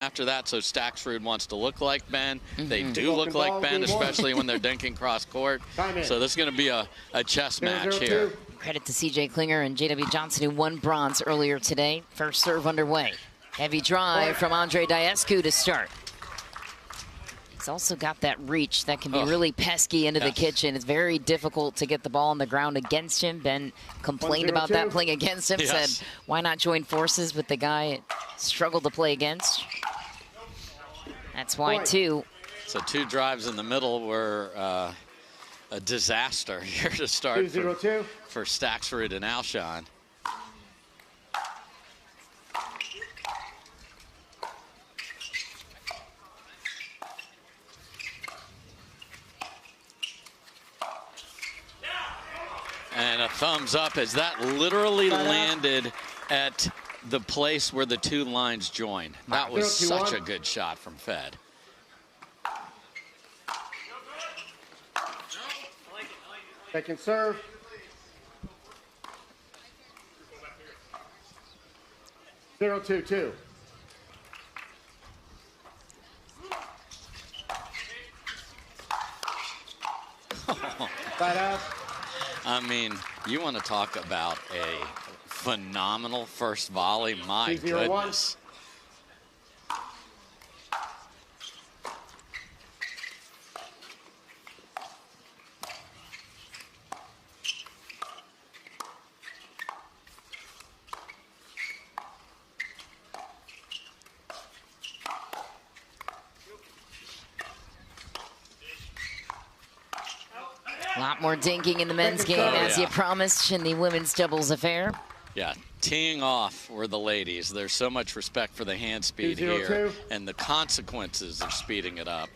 after that, so Staksrud wants to look like Ben. They do look like Ben, especially when they're dinking cross court. So this is going to be a chess match here. Credit to C.J. Klinger and J.W. Johnson, who won bronze earlier today. First serve underway. Heavy drive from Andre Daescu to start. He's also got that reach that can be really pesky into the kitchen. It's very difficult to get the ball on the ground against him. Ben complained about that playing against him, said, why not join forces with the guy it struggled to play against? That's why, too. So 2 drives in the middle were a disaster here to start for Staksrud and Alshon. And a thumbs up as that literally landed at the place where the 2 lines join. That was such a good shot from Fed. Second serve. Zero, 2-2. Side out. I mean, you want to talk about a phenomenal first volley. My goodness. A lot more dinking in the men's game, as you promised, in the women's doubles affair. Yeah, teeing off were the ladies. There's so much respect for the hand speed here, and the consequences of speeding it up.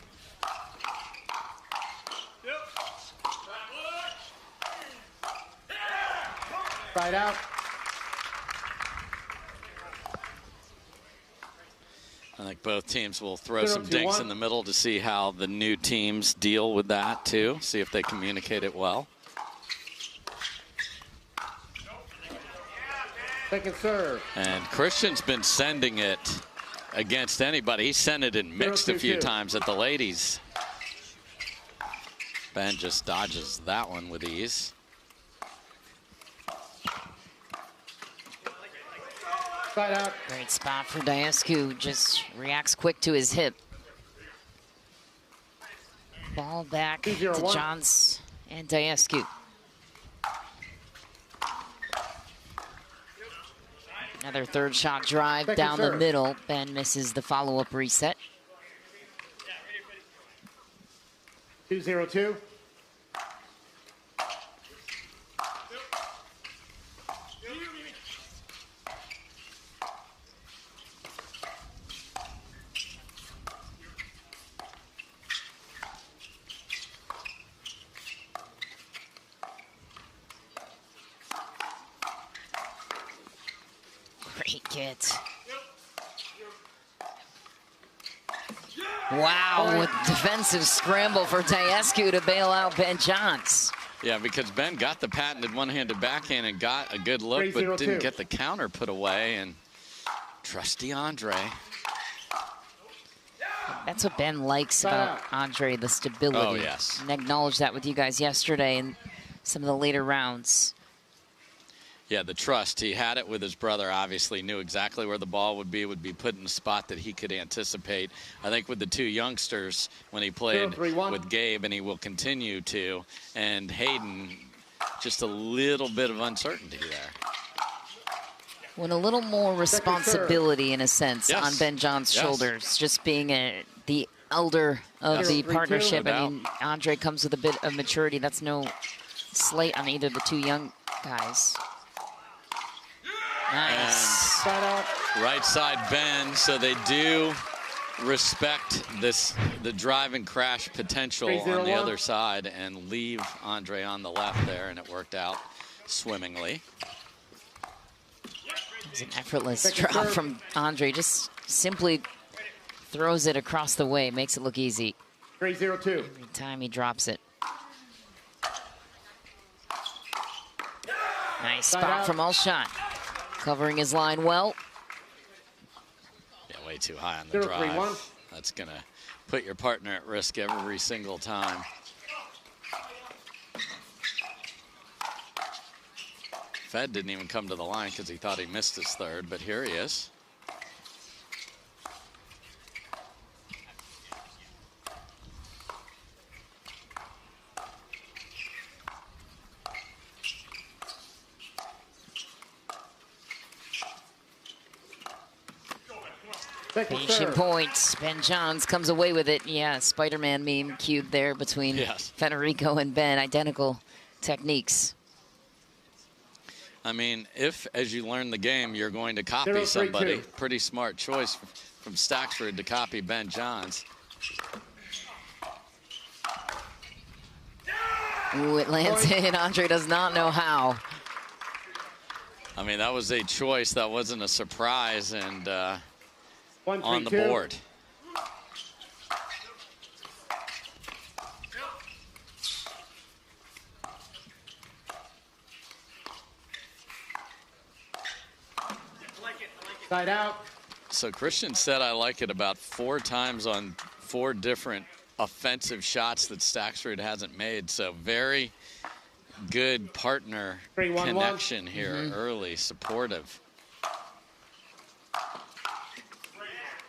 Side out. I think both teams will throw some dinks in the middle to see how the new teams deal with that, too. See if they communicate it well. Second serve. And Christian's been sending it against anybody. He sent it in mixed a few times at the ladies. Ben just dodges that one with ease. Side out. Great spot for Daescu, just reacts quick to his hip. Ball back to Johns and Daescu. Another third shot drive down the middle. Ben misses the follow-up reset. 2-0-2. Great get. Wow, with defensive scramble for Daescu to bail out Ben Johns. Yeah, because Ben got the patented one-handed backhand and got a good look, but didn't get the counter put away. And trusty Andre. That's what Ben likes about Andre, the stability. Oh, yes. And I acknowledged that with you guys yesterday in some of the later rounds. Yeah, the trust. He had it with his brother, obviously, knew exactly where the ball would be put in a spot that he could anticipate. I think with the 2 youngsters, when he played with Gabe, and he will continue to, and Hayden, just a little bit of uncertainty there. When a little more responsibility, in a sense, on Ben Johns' shoulders, just being the elder of the partnership. I mean, Andre comes with a bit of maturity. That's no slight on either of the 2 young guys. Nice. And right side Ben, so they do respect the drive and crash potential on the other side and leave Andre on the left there, and it worked out swimmingly. It's an effortless drop from Andre, just simply throws it across the way, makes it look easy. 3-0-2. Every time he drops it. Nice spot from Alshon. Covering his line well. Yeah, way too high on the 0-3-1. drive. That's going to put your partner at risk every single time. Fed didn't even come to the line because he thought he missed his third, but here he is. Patient points. Ben Johns comes away with it. Yeah, Spider-Man meme cued there between Federico and Ben. Identical techniques. I mean, if, as you learn the game, you're going to copy somebody, pretty smart choice from Staksrud to copy Ben Johns. Ooh, it lands in. Andre does not know how. I mean, that was a choice. That wasn't a surprise, and on the 1-3-2. board. Side out. So Christian said I like it about 4 times on 4 different offensive shots that Staksrud hasn't made. So very good partner 3-1-1. connection here early, supportive.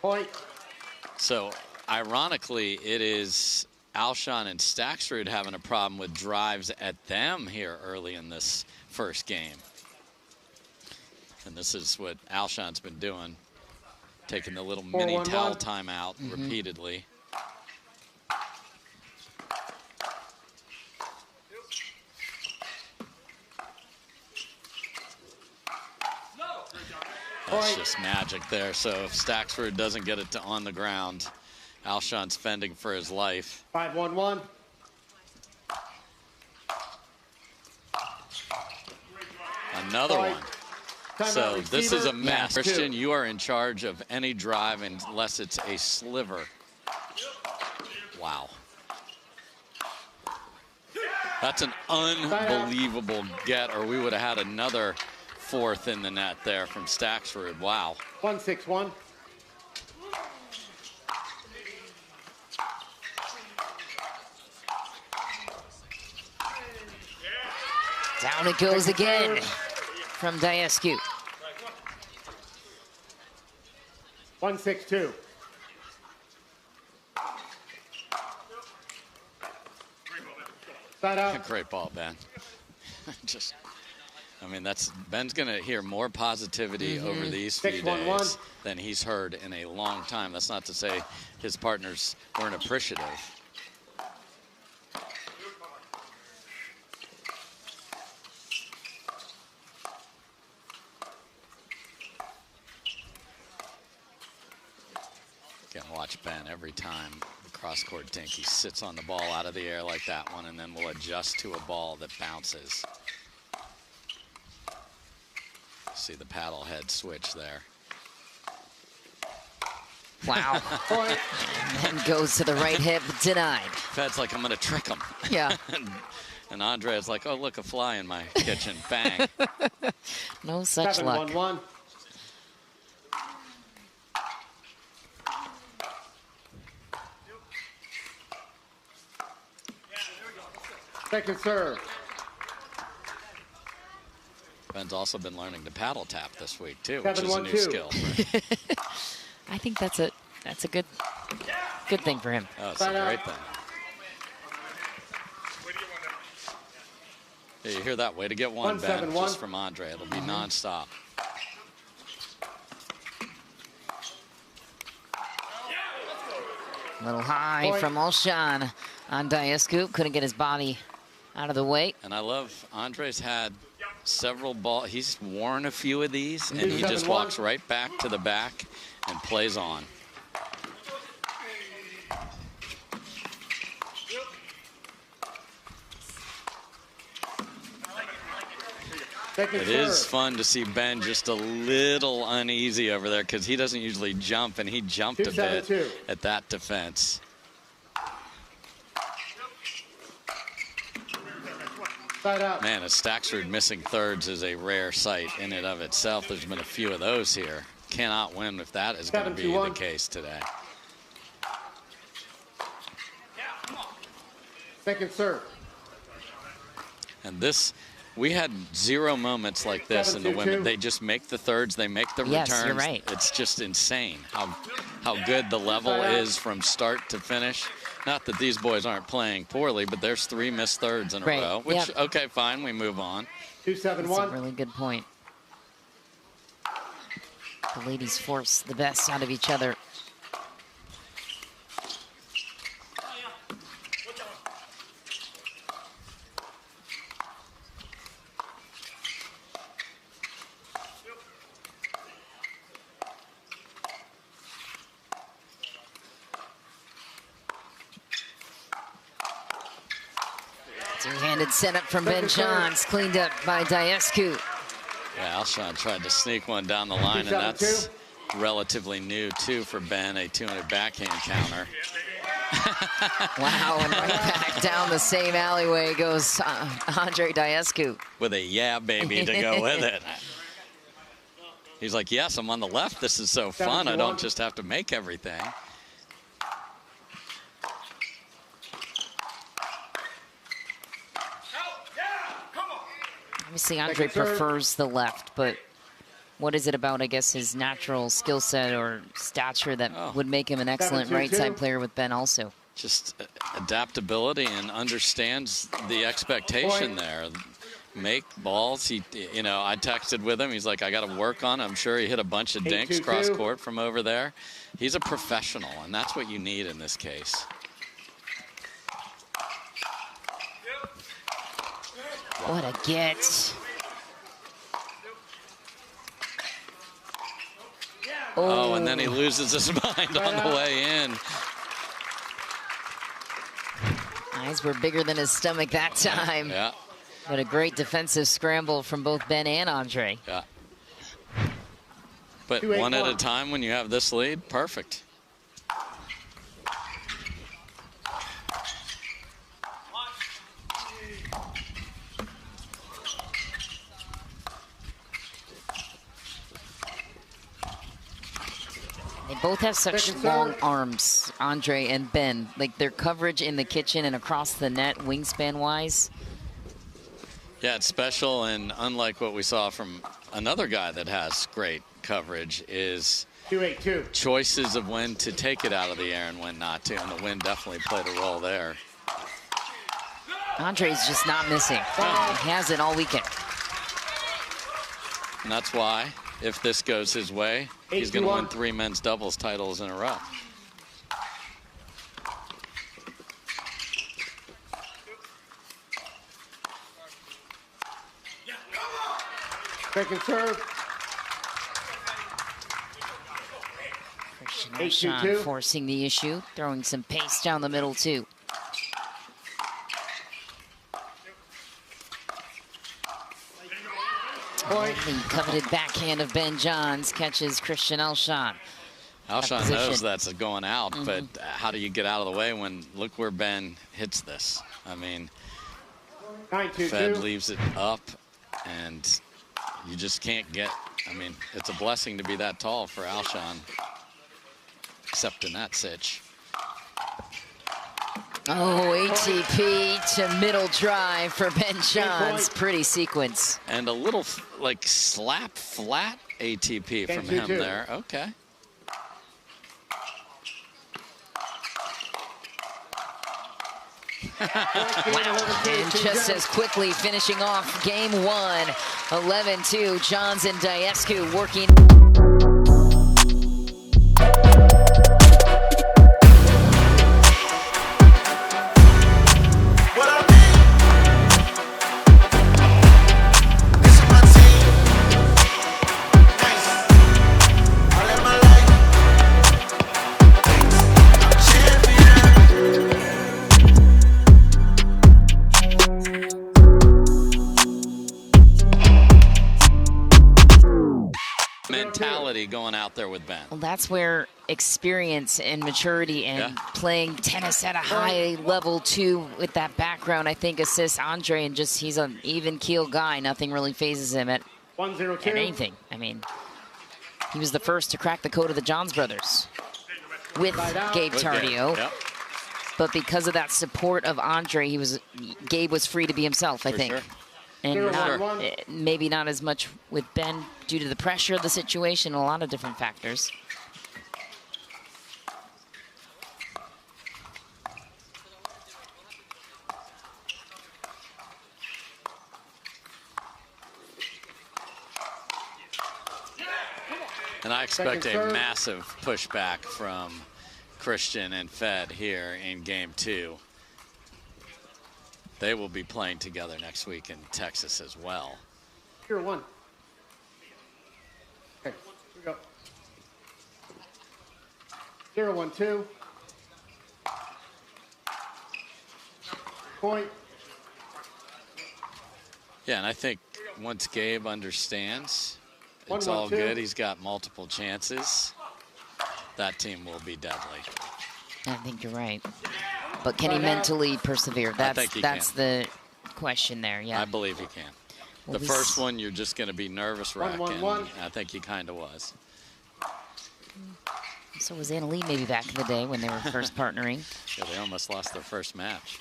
Point. So ironically, it is Alshon and Staksrud having a problem with drives at them here early in this first game. And this is what Alshon's been doing, taking the little mini towel timeout repeatedly. That's just magic there. So if Staksrud doesn't get it to on the ground, Alshon's fending for his life. 5-1-1. Another one. So Timeout, this is a receiver. mess. Christian, you are in charge of any drive unless it's a sliver. Wow. That's an unbelievable get, or we would have had another 4th in the net there from Staksrud. Wow. 1-6-1. Down it goes again from Daescu. 1-6-2. Side out. Great ball, Ben. I mean, Ben's going to hear more positivity over these few 6-1-1. days than he's heard in a long time. That's not to say his partners weren't appreciative. Watch Ben every time the cross-court dink. He sits on the ball out of the air like that one and then will adjust to a ball that bounces. See the paddle head switch there. Wow. And goes to the right hip, denied. Fed's like, I'm going to trick him. Yeah. and Andrea's like, oh, look, a fly in my kitchen. Bang. No such luck. 7-1-1. Second serve. Ben's also been learning to paddle tap this week too, which is a new 7-1-2. skill. I think that's a good thing for him. Oh, it's a great thing. Yeah, you hear that? Way to get one, Ben, just from Andre. It'll be nonstop. A little high from Alshon on Daescu. Couldn't get his body out of the way. And I love Andre's had several balls. He's worn a few of these, and he just walks right back to the back and plays on. It is fun to see Ben just a little uneasy over there because he doesn't usually jump, and he jumped a bit at that defense. Man, a Staksrud missing thirds is a rare sight in and of itself. There's been a few of those here. cannot win if that is going to be the case today. Second serve. And this, we had 0 moments like this in the women. They just make the thirds, they make the returns. Yes, you're right. It's just insane how good the level is from start to finish. Not that these boys aren't playing poorly, but there's 3 missed thirds in a row. Which, okay, fine, we move on. 2-7-1. That's a really good point. The ladies force the best out of each other. Two-handed setup from Ben Johns, cleaned up by Daescu. Yeah, Alshon tried to sneak one down the line, and that's relatively new, too, for Ben, a 200 backhand counter. Wow, and right back down the same alleyway goes Andre Daescu. With a yeah, baby, to go with it. He's like, yes, I'm on the left. This is so fun. I don't just have to make everything. Obviously, Andre prefers the left, but what is it about, I guess, his natural skill set or stature that would make him an excellent right-side player with Ben also? Just adaptability and understands the expectation there. Make balls. He, you know, I texted with him. He's like, I got to work on it. I'm sure he hit a bunch of dinks cross court from over there. He's a professional, and that's what you need in this case. What a get. Oh, and then he loses his mind on the way in. Eyes were bigger than his stomach that time. Yeah. But a great defensive scramble from both Ben and Andre. Yeah. But one at a time when you have this lead, perfect. They both have such long arms, Andre and Ben. Like their coverage in the kitchen and across the net, wingspan-wise. Yeah, it's special, and unlike what we saw from another guy that has great coverage, is choices of when to take it out of the air and when not to, and the wind definitely played a role there. Andre's just not missing. He hasn't all weekend. And that's why, if this goes his way, he's going to win 3 men's doubles titles in a row. Second serve. Alshon forcing the issue, throwing some pace down the middle too. The coveted backhand of Ben Johns catches Christian Alshon. Alshon knows that's going out, but how do you get out of the way when, look where Ben hits this? I mean, Fed leaves it up, and you just can't get, I mean, it's a blessing to be that tall for Alshon, except in that sitch. Oh, ATP to middle drive for Ben Johns. Pretty sequence. And a little, like, slap flat ATP from him there. Okay. Wow. And just as quickly finishing off game 1, 11-2. Johns and Daescu working. Mentality going out there with Ben. Well, that's where experience and maturity and playing tennis at a high level too, with that background, I think assists Andre, and just he's an even keel guy. Nothing really phases him at anything. I mean, He was the first to crack the code of the Johns brothers with Gabe Tardio. Yep. But because of that support of Andre, Gabe was free to be himself, I think. Sure. And maybe not as much with Ben due to the pressure of the situation, a lot of different factors. And I expect a massive pushback from Christian and Fed here in game 2. They will be playing together next week in Texas as well. Here, 1. Okay, here we go. 0-1-2. Point. Yeah, and I think once Gabe understands, it's 1-1-2. all good. He's got multiple chances. That team will be deadly. I think you're right. But can he mentally persevere? That's the question there, yeah. I believe he can. Well, the first one, you're just going to be nervous wreck, and I think he kind of was. So was Anna Lee maybe back in the day when they were first partnering. Yeah, they almost lost their first match.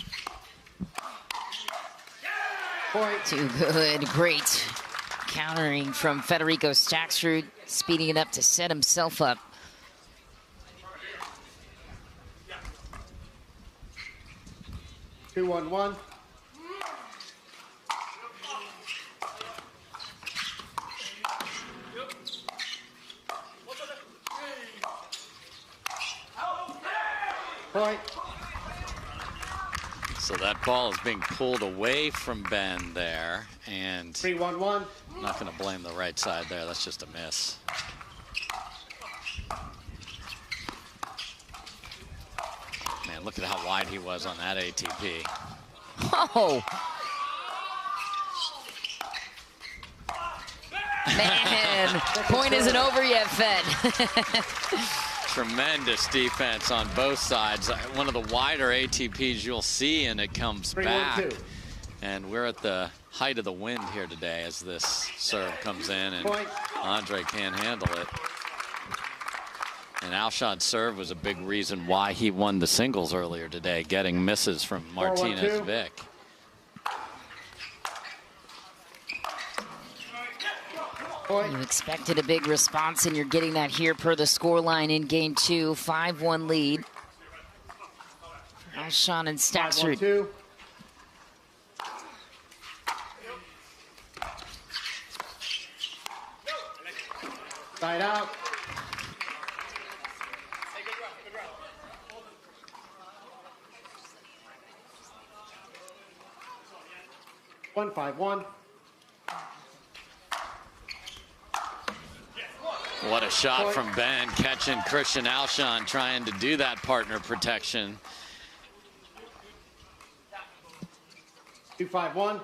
Point. Too good. Great countering from Federico Staksrud, speeding it up to set himself up. Two, 1-1. Point. So that ball is being pulled away from Ben there, and 3-1-1. I'm not going to blame the right side there. That's just a miss. Man, look at how wide he was on that ATP. Oh! Man, point isn't over yet, Fed. Tremendous defense on both sides. One of the wider ATPs you'll see, and it comes back. And we're at the height of the wind here today as this serve comes in, and Andre can't handle it. And Alshon's serve was a big reason why he won the singles earlier today, getting misses from Martinez Vic. You expected a big response, and you're getting that here per the scoreline in game 2. 5-1 lead. Alshon and Staksrud. Side out. One, 5-1. What a shot from Ben, catching Christian Alshon, trying to do that partner protection. 2-5-1.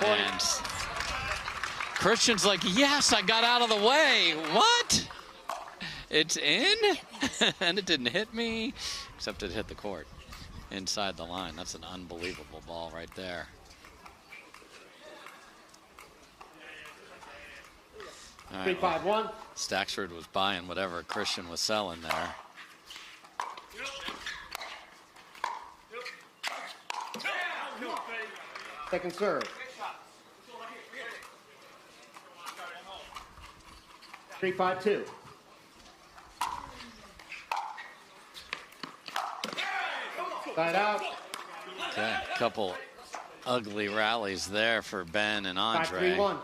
And Christian's like, yes, I got out of the way. What? It's in? And it didn't hit me, except it hit the court inside the line. That's an unbelievable ball right there. All right, 3-5-1. Staksrud was buying whatever Christian was selling there. Second serve. 3-5-2. Side out. Okay, a couple ugly rallies there for Ben and Andre. 5-3-1.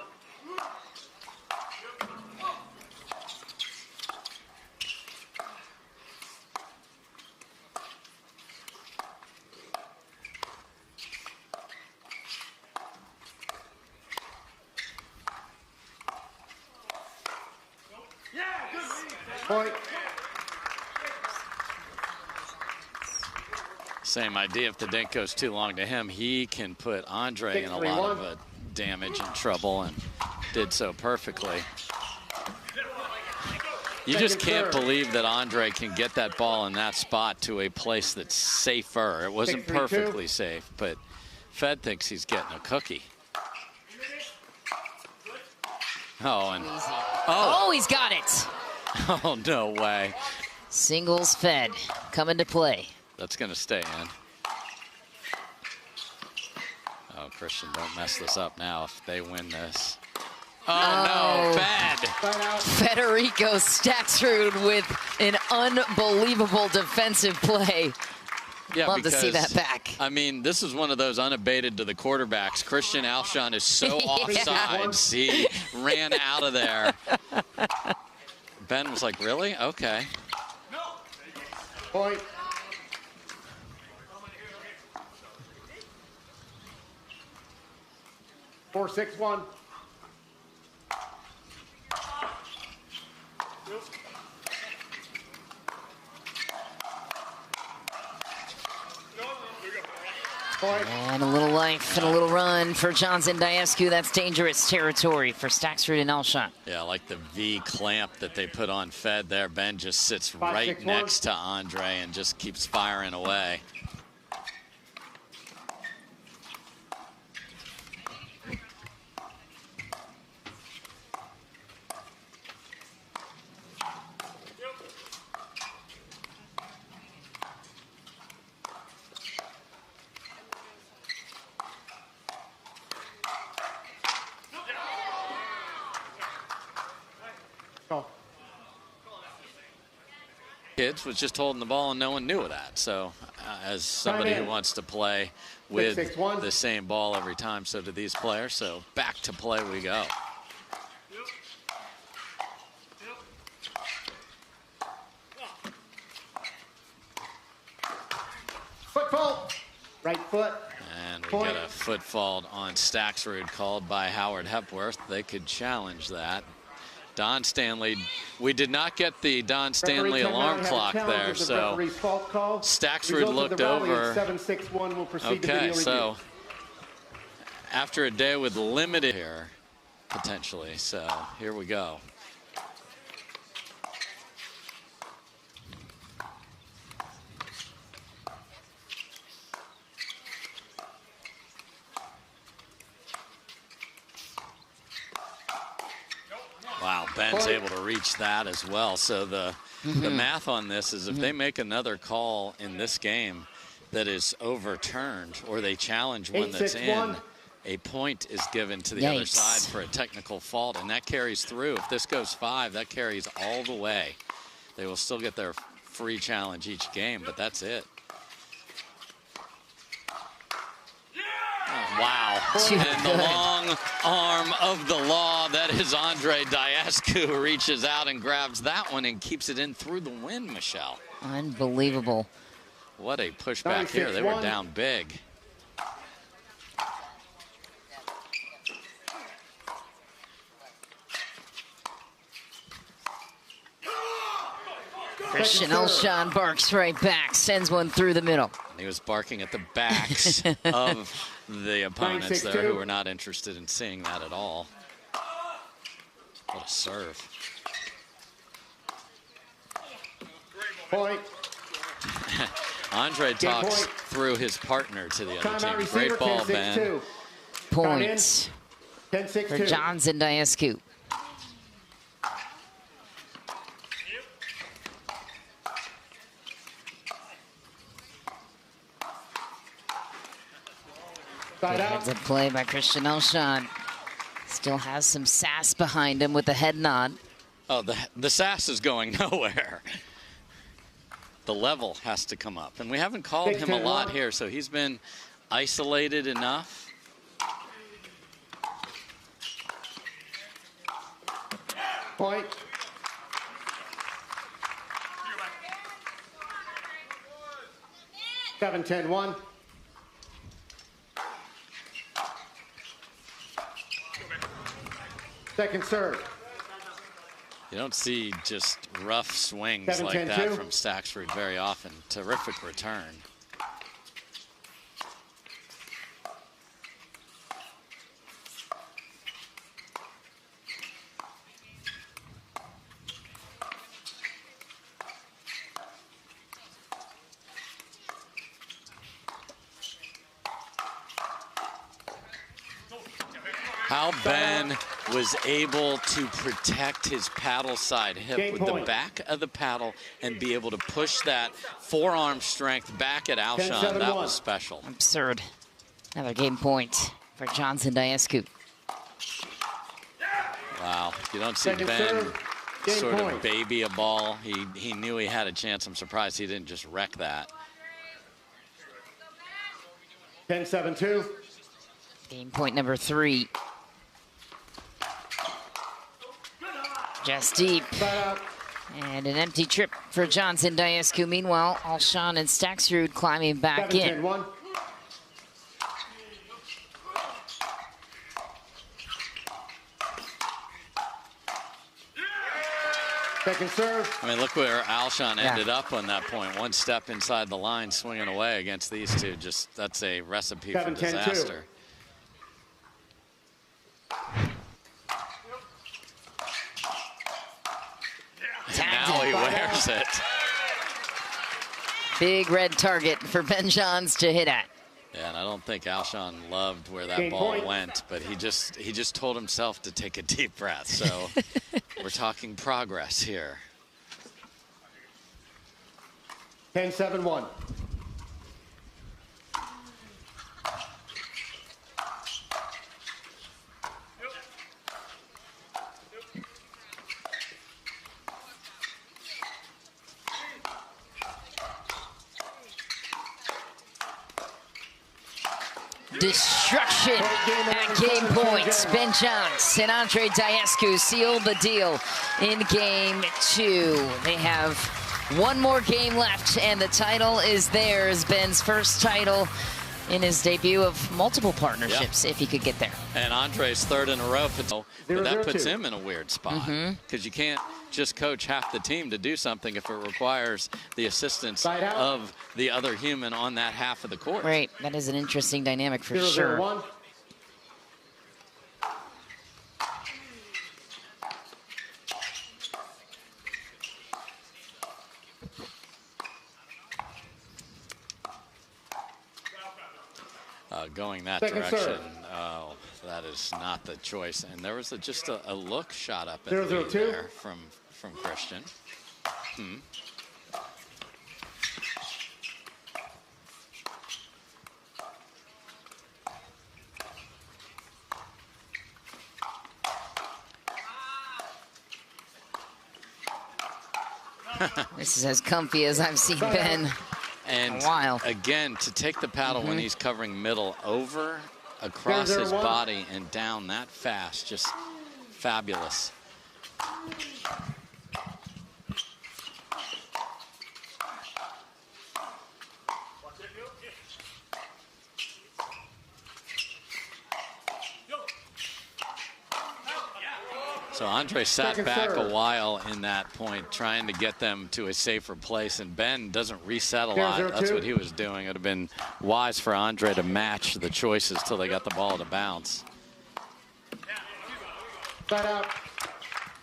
Point. Same idea. If the dink goes too long to him, he can put Andre in a lot of damage and trouble, and did so perfectly. You just can't believe that Andre can get that ball in that spot to a place that's safer. It wasn't perfectly safe, but Fed thinks he's getting a cookie. Oh, and oh, he's got it. Oh, no way. Singles Fed coming to play. That's going to stay in. Oh, Christian, don't mess this up now if they win this. Oh, no, Fed. Federico Staksrud with an unbelievable defensive play. Yeah, love to see that back. I mean, this is one of those unabated to the quarterbacks. Christian Alshon is so offsides. He ran out of there. Ben was like, really? Okay. Point. Four, 6-1. And a little life and a little run for Johnson Daescu. That's dangerous territory for Staksrud and Alshon. Yeah, like the V clamp that they put on Fed there. Ben just sits right next to Andre and just keeps firing away. Kids was just holding the ball and no one knew of that. So as somebody who wants to play with the same ball every time, so do these players. So back to play we go. Foot fault. Right foot. And we get a foot fault on Staksrud called by Howard Hepworth. They could challenge that. Don Stanley, we did not get the Don Stanley alarm clock there, so Staksrud looked over. 7-6-1 will proceed to okay, so after a day with limited here, potentially, so here we go. Wow, Ben's able to reach that as well. So the math on this is if they make another call in this game that is overturned or they challenge one that's in, a point is given to the other side for a technical fault, and that carries through. If this goes 5, that carries all the way. They will still get their free challenge each game, but that's it. Wow. And the long arm of the law, that is Andre Daescu, who reaches out and grabs that one and keeps it in through the wind, Michelle. Unbelievable. What a pushback here. They were down big. Christian Alshon barks right back, sends one through the middle. He was barking at the backs of the opponents there who were not interested in seeing that at all. What a serve. Point. Andre talks through his partner to the other team. Great ball, Ben. Points for Johnson Daescu. Heads up play by Christian Alshon. Still has some sass behind him with the head nod. Oh, the sass is going nowhere. The level has to come up. And we haven't called him a lot here, so he's been isolated enough. Point. Seven, 10-1. Second serve. You don't see just rough swings like that from Staksrud very often. Terrific return. How Ben was able to protect his paddle side hip with the back of the paddle and be able to push that forearm strength back at Alshon, that was special. Absurd. Another game point for Johnson Daescu. Wow, you don't see Ben sort of baby a ball. He knew he had a chance. I'm surprised he didn't just wreck that. 10-7-2. Game point number 3. Just deep. And an empty trip for Johnson Daescu. Meanwhile, Alshon and Staksrud climbing back in. 7-10-1. Second serve. I mean, look where Alshon ended up on that point. One step inside the line, swinging away against these two. Just, that's a recipe for disaster. Now he wears it. Big red target for Ben Johns to hit at. Yeah, and I don't think Alshon loved where that ball went, but he just told himself to take a deep breath. So we're talking progress here. 10-7-1. Destruction at game points. Ben Johns and Andre Daescu sealed the deal in game 2. They have one more game left, and the title is theirs. Ben's first title in his debut of multiple partnerships, if he could get there. And Andre's third in a row, but that puts him in a weird spot because you can't just coach half the team to do something if it requires the assistance of the other human on that half of the court. Right, that is an interesting dynamic for sure. 0-0-1. Going that direction, oh, that is not the choice. And there was just a look shot up at the lead there from Christian. This is as comfy as I've seen Ben. And again, to take the paddle when he's covering middle over, across his body, and down that fast, just fabulous. So Andre sat back a while in that point, trying to get them to a safer place, and Ben doesn't reset a lot. That's what he was doing. It would have been wise for Andre to match the choices till they got the ball to bounce.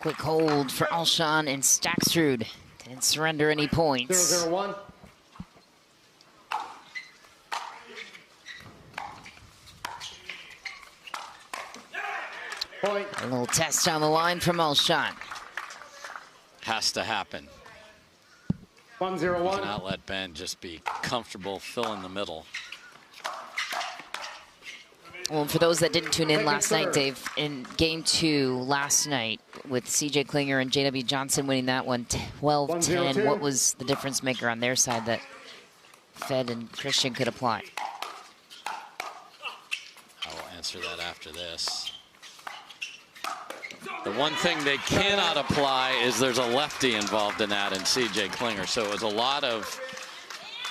Quick hold for Alshon and Staksrud. Didn't surrender any points. 0-0-1. Point. A little test on the line from Alshon. Has to happen. 1-0-1. Cannot let Ben just be comfortable filling the middle. Well, for those that didn't tune in last night, Dave, in game 2 last night with CJ Klinger and JW Johnson winning that one 12-10, what was the difference maker on their side that Fed and Christian could apply? I will answer that after this. The one thing they cannot apply is there's a lefty involved in that in CJ Klinger. So it was a lot of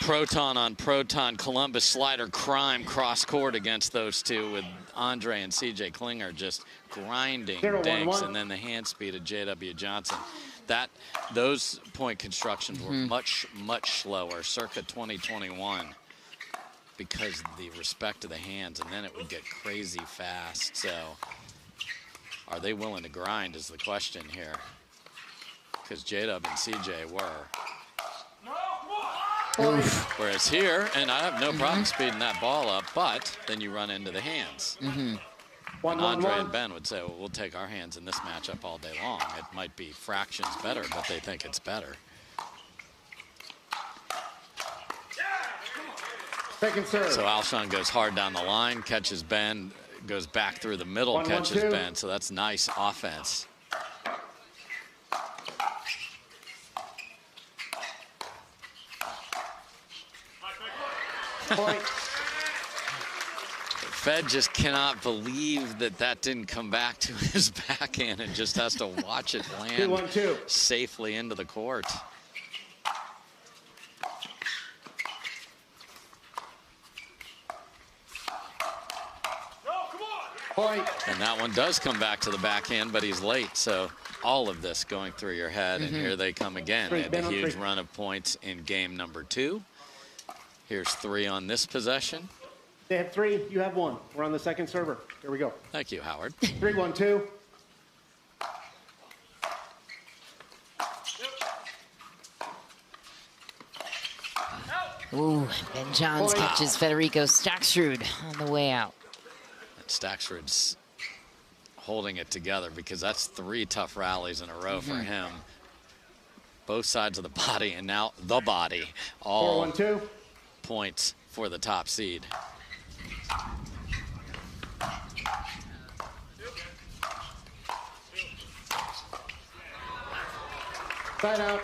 Proton on Proton, Columbus slider crime cross court against those two, with Andre and CJ Klinger just grinding dinks, and then the hand speed of JW Johnson. Those point constructions were much slower, circa 2021, because of the respect of the hands, and then it would get crazy fast. So are they willing to grind is the question here, because J-Dub and CJ were. Whereas here, and I have no problem speeding that ball up, but then you run into the hands. 1-1-1. Andre and Ben would say, well, we'll take our hands in this matchup all day long. It might be fractions better, but they think it's better. Second serve. So Alshon goes hard down the line, catches Ben, goes back through the middle, catches Ben. So that's nice offense. Point. Fed just cannot believe that that didn't come back to his backhand and just has to watch it land 2-1-2. safely into the court. Point. And that one does come back to the backhand, but he's late. So all of this going through your head, and here they come again. They had a huge run of points in game number 2. Here's 3 on this possession. They have 3. You have 1. We're on the second server. Here we go. Thank you, Howard. 3-1-2. Ooh, Ben Johns catches Federico Staksrud on the way out. And Staksrud's holding it together because that's 3 tough rallies in a row for him. Both sides of the body, and now the body. All 4-1-2. points for the top seed. Side out.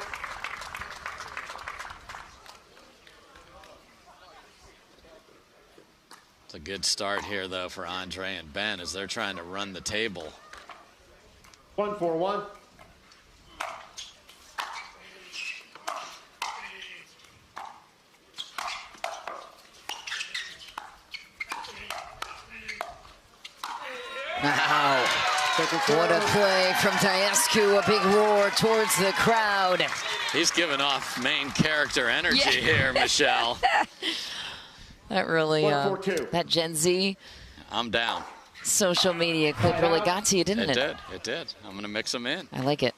It's a good start here, though, for Andre and Ben as they're trying to run the table. 1-4-1. Wow. What a play from Daescu, a big roar towards the crowd. He's giving off main character energy here, Michelle. That really, 1-4-2. that Gen Z I'm down. social media clip really got to you, didn't it? It did. I'm going to mix them in. I like it.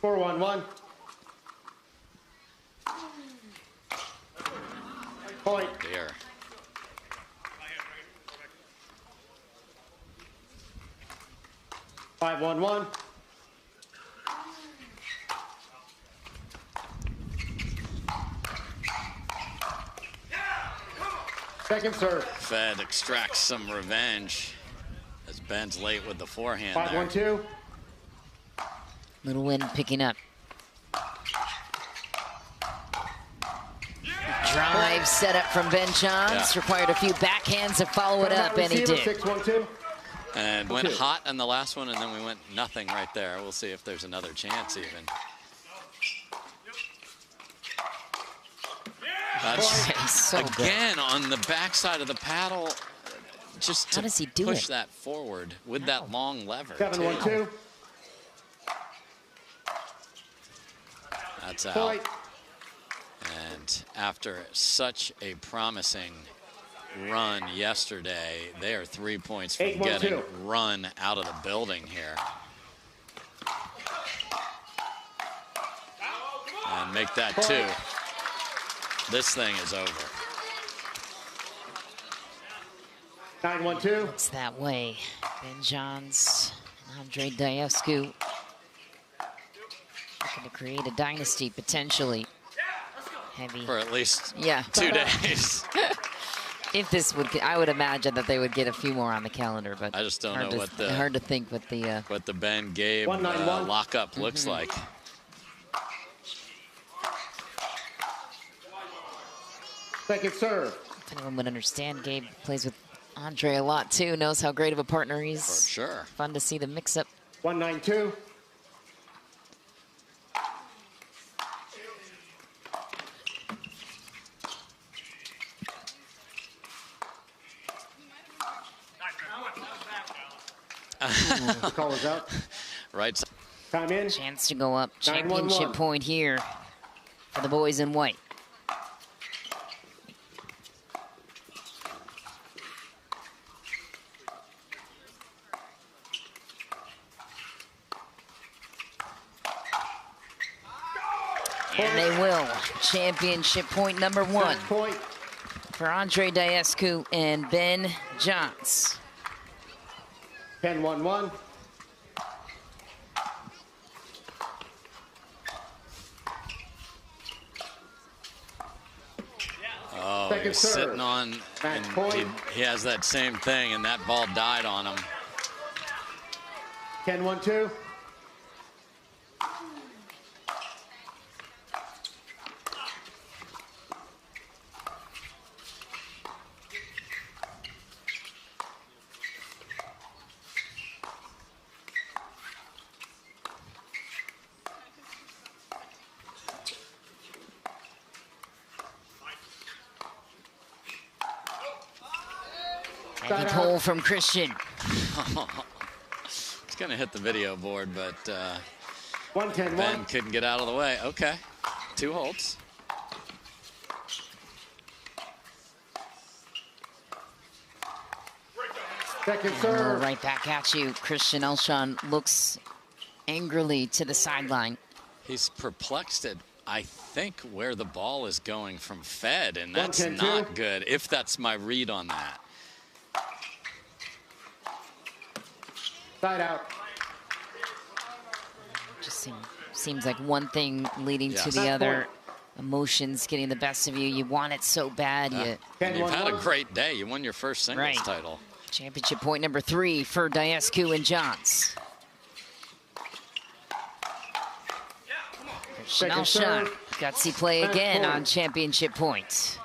4-1-1. Point. Dear. Five, 1-1. Second serve. Fed extracts some revenge as Ben's late with the forehand there. 5-1-2. Little wind picking up. Drive set up from Ben Johns. Required a few backhands to follow it up, and he did. 6-1-2. And went hot on the last one, and then we went nothing right there. We'll see if there's another chance even. So again, good. On the backside of the paddle, just to How does he do push it? that forward with that long lever. 7-1-2. That's out. Point. And after such a promising run yesterday, they are 3 points from 8-1-2. getting run out of the building here. And make that 2. This thing is over. 9-1-2. It's that way. Ben Johns, Andre Daescu looking to create a dynasty potentially. Heavy. For at least 2 2 days. If this would, I would imagine that they would get a few more on the calendar, but I just don't know what the hard to think what the Ben Gabe 1-9-1. lockup looks like. Second serve. if anyone would understand. Gabe plays with Andre a lot too, knows how great of a partner he is. For sure. Fun to see the mix-up. 192. The call is out. Right. Time in. Chance to go up. 9-1-1. Championship point here for the boys in white. And they will. Championship point number 1. Point. for Andre Daescu and Ben Johns. 10-1-1. Oh, Second he's serve. sitting on, and he has that same thing, and that ball died on him. 10-1-2. Heavy pull from Christian. It's going to hit the video board, but 1-10-1. Ben couldn't get out of the way. Okay, 2 holds. Second serve. Right back at you. Christian Alshon looks angrily to the sideline. He's perplexed at, I think, where the ball is going from Fed, and that's 1-10-2. not good, if that's my read on that. Side out. Just seems like one thing leading to Yes. the other. Emotions getting the best of you. You want it so bad. And you've had a great day. You won your first singles title. Championship point number 3 for Daescu and Johns. Christian Alshon, gutsy play again on championship point.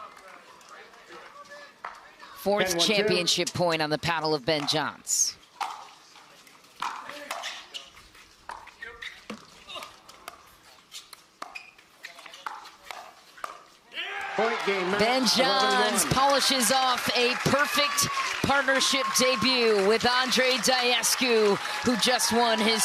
4th 10-1-2. championship point on the paddle of Ben Johns. Point game. Ben Johns 11-1. polishes off a perfect partnership debut with Andre Daescu, who just won his